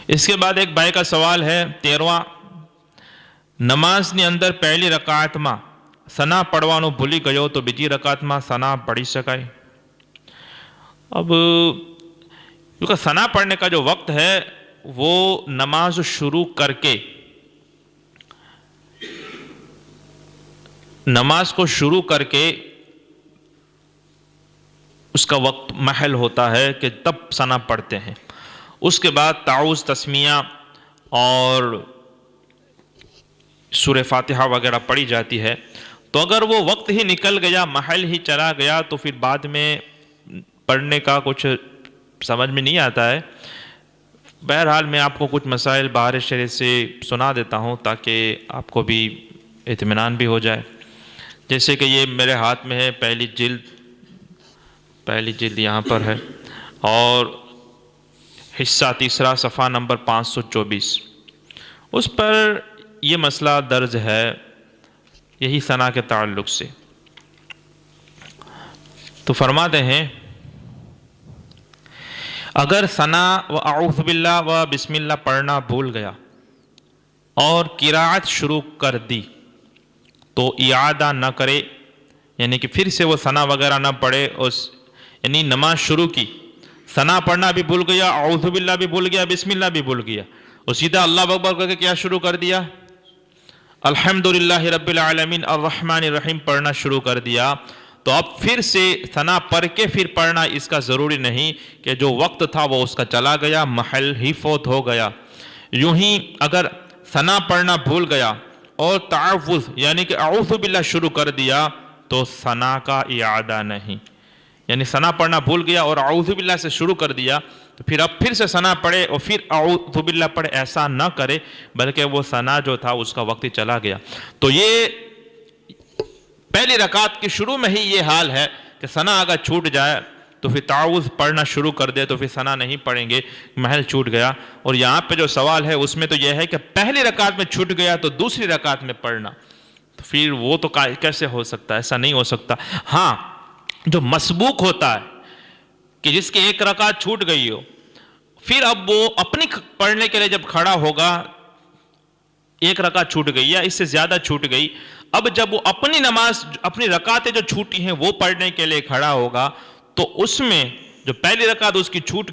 اس کے بعد ایک بھائی کا سوال ہے 13واں، નમાઝની અંદર પહેલી રકાતમાં સના પढ़વાનું ભૂલી ગયો તો બીજી રકાતમાં સના पढ़ी શકાય? अब क्योंकि सना पढ़ने का जो वक्त है वो नमाज शुरू करके, नमाज को शुरू करके उसका वक्त महल होता है कि तब सना पढ़ते हैं। उसके बाद ताउज़, तस्मिया और सूरह फातिहा वगैरह पढ़ी जाती है। तो अगर वो वक्त ही निकल गया, महल ही चला गया, तो फिर बाद में पढ़ने का कुछ समझ में नहीं आता है। बहरहाल मैं आपको कुछ मसाइल बाहर शरीयत से सुना देता हूँ ताकि आपको भी इत्मीनान भी हो जाए। जैसे कि ये मेरे हाथ में है पहली जिल्द यहाँ पर है, और हिस्सा तीसरा सफ़ा नंबर 524, उस पर ये मसला दर्ज है यही सना के ताल्लुक़ से। तो फरमाते हैं, अगर सना व अऊज़ु बिल्लाह व बिस्मिल्लाह पढ़ना भूल गया और किराअत शुरू कर दी तो इआदा न करे, यानी कि फिर से वो सना वगैरह न पढ़े। यानी नमाज शुरू की, सना पढ़ना भी भूल गया, अऊज़ु बिल्लाह भी भूल गया, बिस्मिल्लाह भी भूल गया, और सीधा अल्लाह अकबर करके क्या शुरू कर दिया? अल्हम्दुलिल्लाहि रब्बिल आलमीन अर्रहमानिर रहीम पढ़ना शुरू कर दिया। तो अब फिर से सना पढ़ के फिर पढ़ना इसका ज़रूरी नहीं कि जो वक्त था वो उसका चला गया, महल ही फौत हो गया। यूं ही अगर सना पढ़ना भूल गया और तावुज़ यानी कि अऊज़ु बिल्लाह शुरू कर दिया तो सना का इआदा नहीं। यानी सना पढ़ना भूल गया और अऊज़ु बिल्लाह से शुरू कर दिया तो फिर अब फिर से सना पढ़े और फिर अऊज़ु बिल्लाह पढ़े, ऐसा ना करे, बल्कि वो सना जो था उसका वक्त ही चला गया। तो ये पहली रकात के शुरू में ही ये हाल है कि सना अगर छूट जाए तो फिर ताउज़ पढ़ना शुरू कर दे तो फिर सना नहीं पढ़ेंगे, महल छूट गया। और यहाँ पे जो सवाल है उसमें तो यह है कि पहली रकात में छूट गया तो दूसरी रकात में पढ़ना, तो फिर वो तो कैसे हो सकता है? ऐसा नहीं हो सकता। हाँ, जो मसबूक होता है कि जिसकी एक रकात छूट गई हो, फिर अब वो अपनी पढ़ने के लिए जब खड़ा होगा, एक रकात छूट गई या इससे ज्यादा छूट गई, अब जब वो अपनी नमाज, अपनी रकातें जो छूटी हैं वो पढ़ने के लिए खड़ा होगा, तो उसमें जो पहली रकात उसकी छूट